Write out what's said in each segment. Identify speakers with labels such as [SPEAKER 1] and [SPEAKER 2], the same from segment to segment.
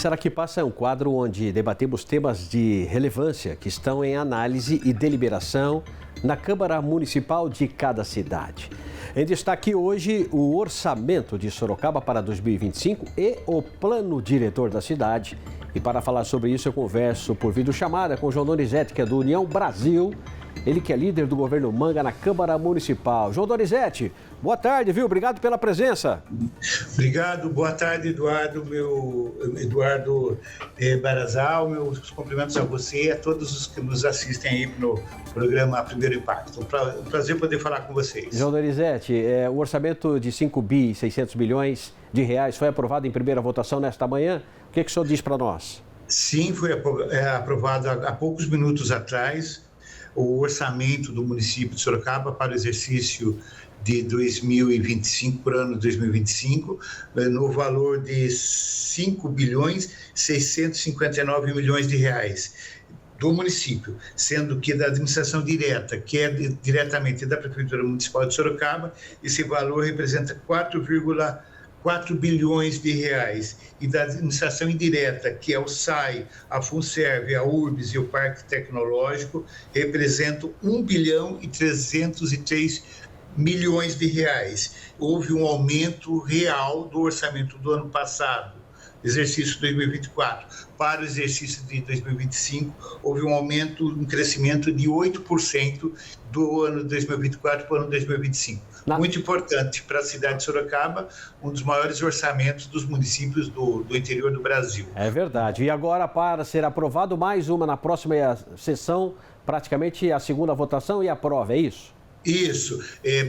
[SPEAKER 1] Será que passa é um quadro onde debatemos temas de relevância que estão em análise e deliberação na Câmara Municipal de cada cidade. Em destaque hoje, o orçamento de Sorocaba para 2025 e o plano diretor da cidade. E para falar sobre isso, eu converso por videochamada com João Donizete, que é do União Brasil. Ele que é líder do governo Manga na Câmara Municipal. João Donizete, boa tarde, viu? Obrigado pela presença.
[SPEAKER 2] Obrigado, boa tarde, Eduardo, Eduardo Barazal, meus cumprimentos a você e a todos os que nos assistem aí no programa Primeiro Impacto. Um prazer poder falar com vocês.
[SPEAKER 1] João Donizete, o orçamento de 5 bi e 600 milhões de reais foi aprovado em primeira votação nesta manhã. O que o senhor diz para nós?
[SPEAKER 2] Sim, foi aprovado há poucos minutos atrás o orçamento do município de Sorocaba para o exercício de 2025, por ano 2025, no valor de 5 bilhões 659 milhões de reais do município, sendo que da administração direta, que é diretamente da Prefeitura Municipal de Sorocaba, esse valor representa 4 bilhões de reais, e da administração indireta, que é o SAI, a FUNSERV, a URBS e o Parque Tecnológico, representam 1 bilhão e 303 milhões de reais. Houve um aumento real do orçamento do ano passado, exercício 2024, para o exercício de 2025, houve um aumento, um crescimento de 8% do ano 2024 para o ano 2025. Muito importante para a cidade de Sorocaba, um dos maiores orçamentos dos municípios do interior do Brasil.
[SPEAKER 1] É verdade. E agora, para ser aprovado, mais uma na próxima sessão, praticamente a segunda votação e a prova, é isso?
[SPEAKER 2] Isso,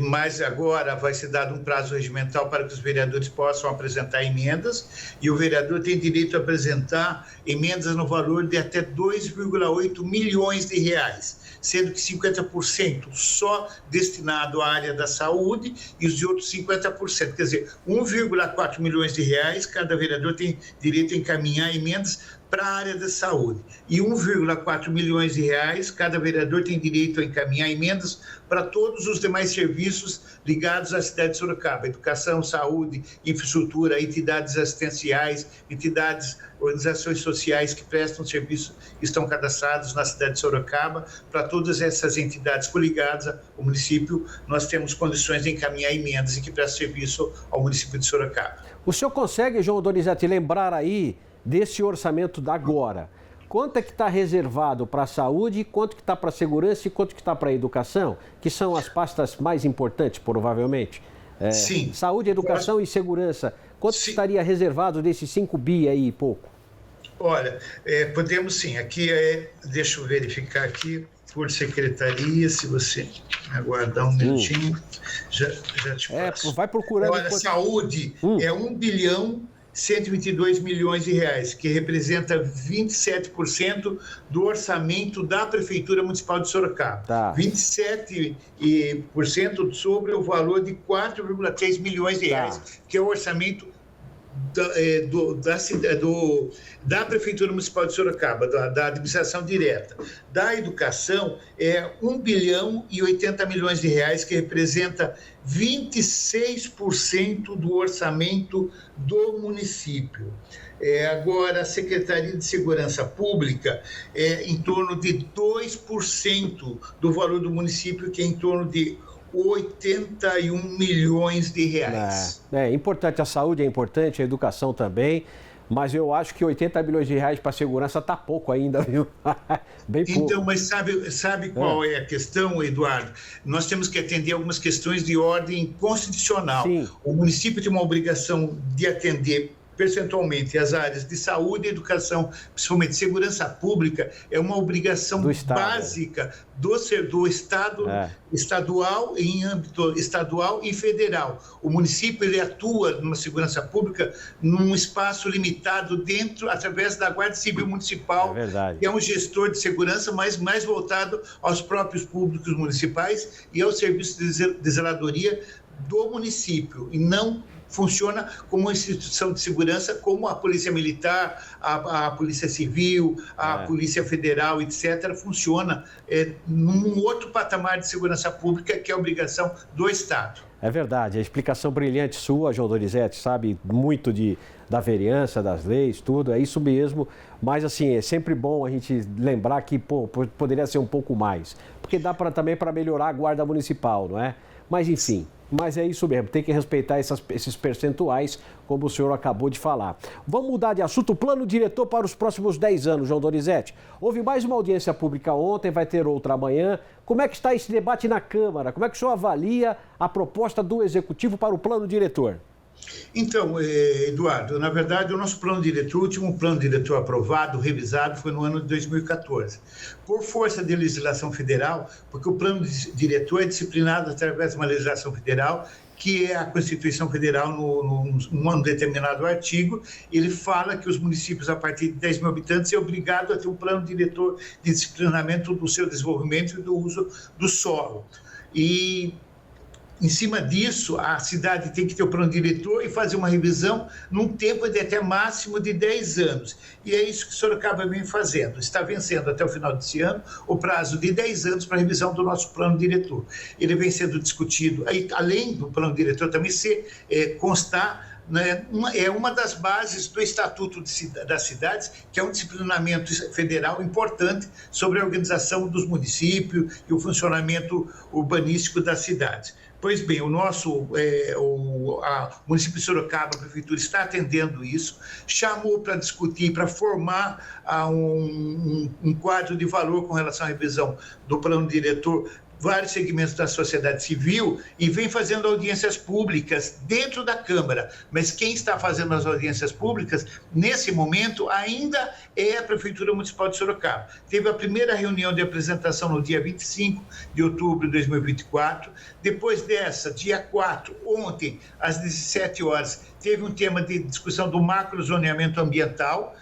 [SPEAKER 2] mas agora vai ser dado um prazo regimental para que os vereadores possam apresentar emendas, e o vereador tem direito a apresentar emendas no valor de até 2,8 milhões de reais, sendo que 50% só destinado à área da saúde e os outros 50%, quer dizer, 1,4 milhões de reais, cada vereador tem direito a encaminhar emendas para a área da saúde, e 1,4 milhões de reais, cada vereador tem direito a encaminhar emendas para todos os demais serviços ligados à cidade de Sorocaba: educação, saúde, infraestrutura, entidades assistenciais, entidades, organizações sociais que prestam serviço, estão cadastrados na cidade de Sorocaba. Para todas essas entidades coligadas ao município, nós temos condições de encaminhar emendas e que prestam serviço ao município de Sorocaba.
[SPEAKER 1] O senhor consegue, João Donizete, lembrar aí desse orçamento da agora? Quanto é que está reservado para a saúde, quanto que está para a segurança e quanto que está para a educação, que são as pastas mais importantes, provavelmente?
[SPEAKER 2] Sim.
[SPEAKER 1] Saúde, educação e segurança. Quanto que estaria reservado desses 5 bi aí e pouco?
[SPEAKER 2] Olha, podemos sim. Aqui deixa eu verificar aqui por secretaria, se você aguardar um minutinho, já te passo.
[SPEAKER 1] Vai procurando.
[SPEAKER 2] Olha, saúde é 1 bilhão 122 milhões de reais, que representa 27% do orçamento da Prefeitura Municipal de Sorocaba.
[SPEAKER 1] Tá.
[SPEAKER 2] 27% sobre o valor de 4,3 milhões de reais, que é o orçamento da Prefeitura Municipal de Sorocaba, da administração direta. Da educação é 1 bilhão e 80 milhões de reais, que representa 26% do orçamento do município. Agora, a Secretaria de Segurança Pública é em torno de 2% do valor do município, que é em torno de 81 milhões de reais.
[SPEAKER 1] É importante, a saúde é importante, a educação também, mas eu acho que 80 milhões de reais para a segurança está pouco ainda, viu? Bem pouco.
[SPEAKER 2] Então, mas sabe qual é a questão, Eduardo? Nós temos que atender algumas questões de ordem constitucional.
[SPEAKER 1] Sim.
[SPEAKER 2] O município tem uma obrigação de atender percentualmente as áreas de saúde e educação, principalmente segurança pública, é uma obrigação básica do Estado, estadual, em âmbito estadual e federal. O município ele atua numa segurança pública num espaço limitado através da Guarda Civil Municipal, que é um gestor de segurança, mas mais voltado aos próprios públicos municipais e ao serviço de zeladoria do município, e não funciona como uma instituição de segurança, como a Polícia Militar, a Polícia Civil, a Polícia Federal, etc., funciona num outro patamar de segurança pública, que é a obrigação do Estado.
[SPEAKER 1] É verdade, a explicação brilhante sua, João Donizete, sabe muito da vereança, das leis, tudo, é isso mesmo. Mas, assim, é sempre bom a gente lembrar que poderia ser um pouco mais. Porque dá também para melhorar a guarda municipal, não é? Mas, enfim, mas é isso mesmo, tem que respeitar esses percentuais, como o senhor acabou de falar. Vamos mudar de assunto, plano diretor para os próximos 10 anos, João Donizete. Houve mais uma audiência pública ontem, vai ter outra amanhã. Como é que está esse debate na Câmara? Como é que o senhor avalia a proposta do Executivo para o plano diretor?
[SPEAKER 2] Então, Eduardo, na verdade, o nosso plano diretor, o último plano diretor aprovado, revisado, foi no ano de 2014. Por força de legislação federal, porque o plano diretor é disciplinado através de uma legislação federal, que é a Constituição Federal, num determinado artigo, ele fala que os municípios, a partir de 10 mil habitantes, é obrigado a ter um plano diretor de disciplinamento do seu desenvolvimento e do uso do solo. E em cima disso, a cidade tem que ter o plano diretor e fazer uma revisão num tempo de até máximo de 10 anos. E é isso que Sorocaba vem fazendo. Está vencendo até o final desse ano o prazo de 10 anos para a revisão do nosso plano diretor. Ele vem sendo discutido, além do plano diretor também constar, né, é uma das bases do Estatuto das Cidades, que é um disciplinamento federal importante sobre a organização dos municípios e o funcionamento urbanístico das cidades. Pois bem, o município de Sorocaba, a prefeitura, está atendendo isso, chamou para discutir, para formar um quadro de valor com relação à revisão do plano diretor, vários segmentos da sociedade civil, e vem fazendo audiências públicas dentro da Câmara. Mas quem está fazendo as audiências públicas, nesse momento, ainda é a Prefeitura Municipal de Sorocaba. Teve a primeira reunião de apresentação no dia 25 de outubro de 2024. Depois dessa, dia 4, ontem, às 17 horas, teve um tema de discussão do macrozoneamento ambiental,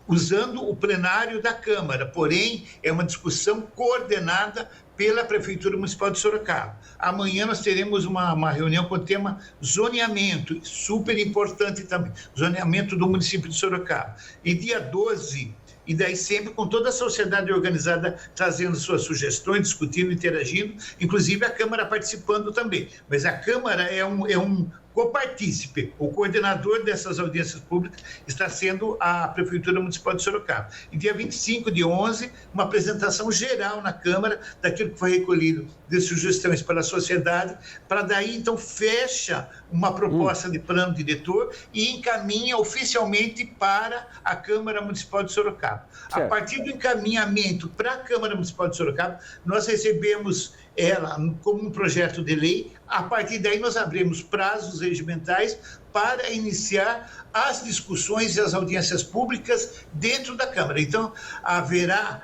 [SPEAKER 2] usando o plenário da Câmara, porém, é uma discussão coordenada pela Prefeitura Municipal de Sorocaba. Amanhã nós teremos uma reunião com o tema zoneamento, super importante também, zoneamento do município de Sorocaba. E dia 12, e daí sempre com toda a sociedade organizada trazendo suas sugestões, discutindo, interagindo, inclusive a Câmara participando também. Mas a Câmara é um copartícipe. O coordenador dessas audiências públicas está sendo a Prefeitura Municipal de Sorocaba. E dia 25 de 11, uma apresentação geral na Câmara daquilo que foi recolhido de sugestões para a sociedade, para daí, então, fecha uma proposta de plano diretor e encaminha oficialmente para a Câmara Municipal de Sorocaba. Certo. A partir do encaminhamento para a Câmara Municipal de Sorocaba, nós recebemos ela como um projeto de lei. A partir daí nós abrimos prazos regimentais para iniciar as discussões e as audiências públicas dentro da Câmara. Então, haverá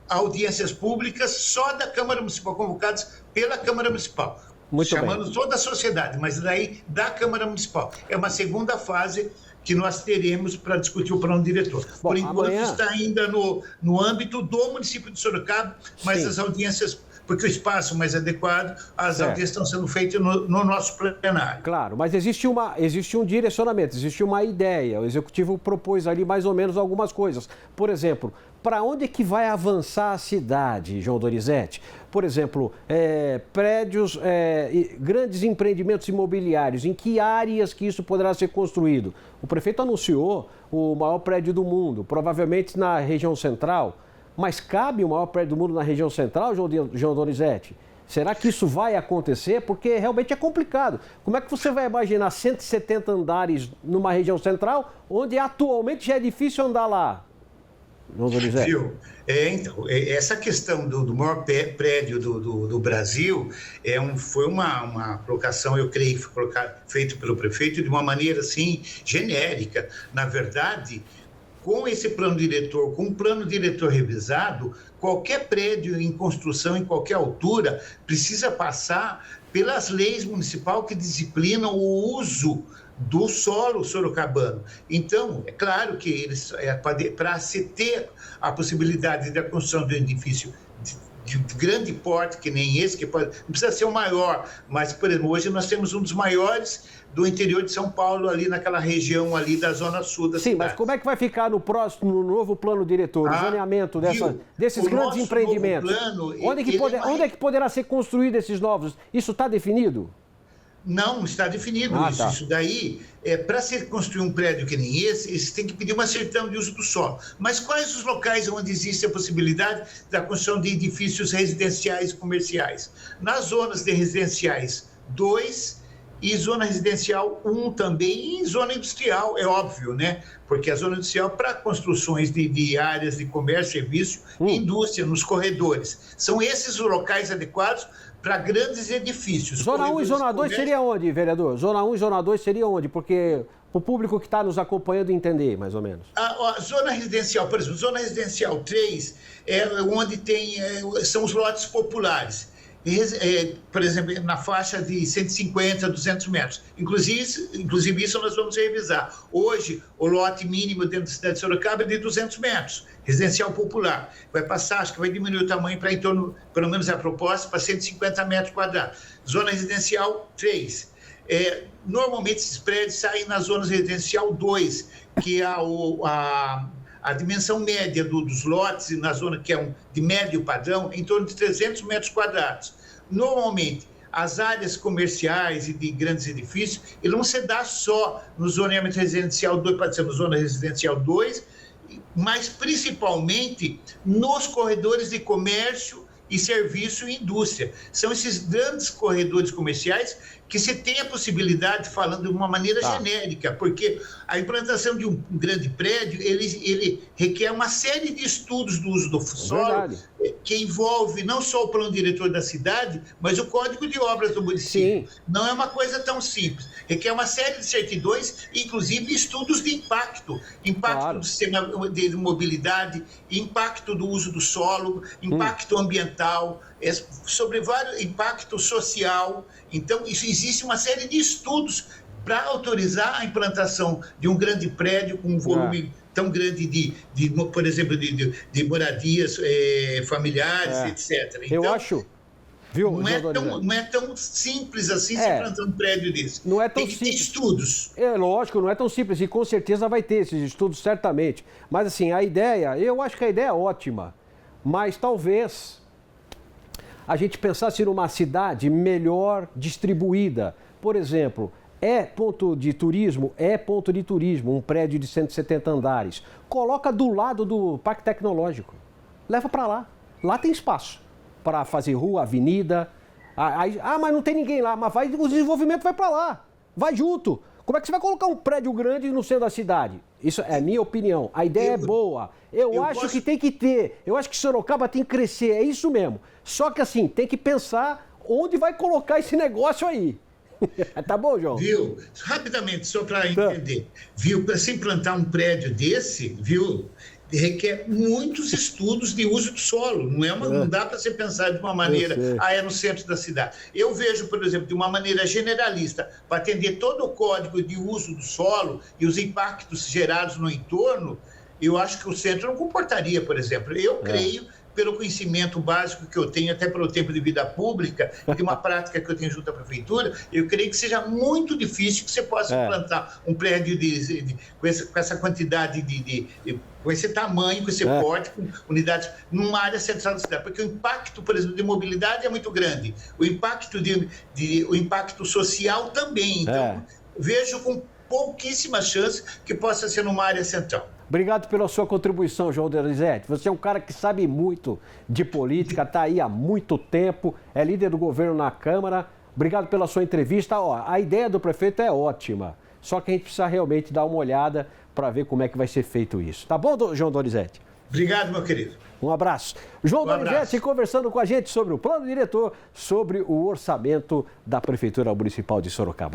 [SPEAKER 2] audiências públicas só da Câmara Municipal, convocadas pela Câmara Municipal, chamando toda a sociedade, mas daí da Câmara Municipal. É uma segunda fase que nós teremos para discutir o plano diretor. Bom, por enquanto está ainda no âmbito do município de Sorocaba, mas sim, as audiências, porque o espaço mais adequado, as audiências estão sendo feitas no nosso plenário.
[SPEAKER 1] Claro, mas existe um direcionamento, existe uma ideia. O Executivo propôs ali mais ou menos algumas coisas. Por exemplo, para onde é que vai avançar a cidade, João Donizete? Por exemplo, prédios, grandes empreendimentos imobiliários, em que áreas que isso poderá ser construído? O prefeito anunciou o maior prédio do mundo, provavelmente na região central. Mas cabe o maior prédio do mundo na região central, João Donizete? Será que isso vai acontecer? Porque realmente é complicado. Como é que você vai imaginar 170 andares numa região central, onde atualmente já é difícil andar lá? João Donizete.
[SPEAKER 2] Viu? Então, essa questão do maior prédio do Brasil foi uma colocação, eu creio, que foi feita pelo prefeito de uma maneira assim, genérica. Na verdade, com esse plano diretor, com um plano diretor revisado, qualquer prédio em construção, em qualquer altura, precisa passar pelas leis municipais que disciplinam o uso do solo sorocabano. Então, é claro que para se ter a possibilidade da construção de um edifício de grande porte, que nem esse, que não precisa ser o maior, mas, por exemplo, hoje nós temos um dos maiores do interior de São Paulo, ali naquela região ali da zona sul da cidade.
[SPEAKER 1] Sim, mas como é que vai ficar no novo plano diretor, o zoneamento desses grandes empreendimentos? Onde é que poderá ser construído esses novos? Isso está definido?
[SPEAKER 2] Não, está definido isso.
[SPEAKER 1] Tá.
[SPEAKER 2] Isso daí, para se construir um prédio que nem esse tem que pedir uma certidão de uso do solo. Mas quais os locais onde existe a possibilidade da construção de edifícios residenciais e comerciais? Nas zonas de residenciais 2 e zona residencial 1 também, e zona industrial, é óbvio, né? Porque a zona industrial para construções de áreas de comércio, serviço e indústria, nos corredores. São esses os locais adequados para grandes edifícios.
[SPEAKER 1] Zona 1 e Zona 2 seria onde, vereador? Zona 1 e Zona 2 seria onde? Porque o público que está nos acompanhando entender, mais ou menos.
[SPEAKER 2] A zona residencial, por exemplo, zona residencial 3 é onde são os lotes populares. Por exemplo, na faixa de 150 a 200 metros. Inclusive, isso nós vamos revisar. Hoje, o lote mínimo dentro da cidade de Sorocaba é de 200 metros, residencial popular. Vai passar, acho que vai diminuir o tamanho para em torno, pelo menos a proposta, para 150 metros quadrados. Zona residencial 3. Normalmente, esses prédios saem na zona residencial 2, que é a dimensão média dos lotes, na zona que é de médio padrão, em torno de 300 metros quadrados. Normalmente, as áreas comerciais e de grandes edifícios, ele não se dá só no zoneamento residencial 2, pode ser no zona residencial 2, mas principalmente nos corredores de comércio e serviço e indústria. São esses grandes corredores comerciais que se tem a possibilidade, falando de uma maneira genérica, porque a implantação de um grande prédio, ele requer uma série de estudos do uso do solo, que envolve não só o plano diretor da cidade, mas o código de obras do município. Sim. Não é uma coisa tão simples. Requer uma série de certidões, inclusive estudos de impacto do sistema de mobilidade, impacto do uso do solo, impacto ambiental, sobre vários impacto social. Então, existe uma série de estudos para autorizar a implantação de um grande prédio com um volume tão grande por exemplo, de moradias familiares, etc. Então,
[SPEAKER 1] eu acho, viu,
[SPEAKER 2] não é tão simples assim se implantar um prédio desse.
[SPEAKER 1] Não é tão
[SPEAKER 2] Tem que ter estudos.
[SPEAKER 1] Lógico, não é tão simples e com certeza vai ter esses estudos, certamente. Mas assim, eu acho que a ideia é ótima, mas talvez a gente pensasse numa cidade melhor distribuída. Por exemplo, ponto de turismo, um prédio de 170 andares. Coloca do lado do Parque Tecnológico. Leva para lá. Lá tem espaço para fazer rua, avenida. Mas não tem ninguém lá. Mas o desenvolvimento vai para lá. Vai junto. Como é que você vai colocar um prédio grande no centro da cidade? Isso é a minha opinião. A ideia é boa. Eu acho que tem que ter. Eu acho que Sorocaba tem que crescer. É isso mesmo. Só que assim, tem que pensar onde vai colocar esse negócio aí. Tá bom, João?
[SPEAKER 2] Viu? Rapidamente, só para entender. Viu? Para se implantar um prédio desse, viu? Requer muitos estudos de uso do solo. Não dá para você pensar de uma maneira, é no centro da cidade. Eu vejo, por exemplo, de uma maneira generalista, para atender todo o código de uso do solo e os impactos gerados no entorno, eu acho que o centro não comportaria, por exemplo. Eu creio, pelo conhecimento básico que eu tenho, até pelo tempo de vida pública, de uma prática que eu tenho junto à prefeitura, eu creio que seja muito difícil que você possa implantar um prédio com essa quantidade com esse tamanho, com esse porte, com unidades, numa área central da cidade. Porque o impacto, por exemplo, de mobilidade é muito grande. O impacto, o impacto social também. Então, vejo com pouquíssima chance que possa ser numa área central.
[SPEAKER 1] Obrigado pela sua contribuição, João Donizete. Você é um cara que sabe muito de política, está aí há muito tempo, é líder do governo na Câmara. Obrigado pela sua entrevista. A ideia do prefeito é ótima, só que a gente precisa realmente dar uma olhada para ver como é que vai ser feito isso. Tá bom, João Donizete?
[SPEAKER 2] Obrigado, meu querido.
[SPEAKER 1] Um abraço. João Donizete conversando com a gente sobre o plano diretor, sobre o orçamento da Prefeitura Municipal de Sorocaba.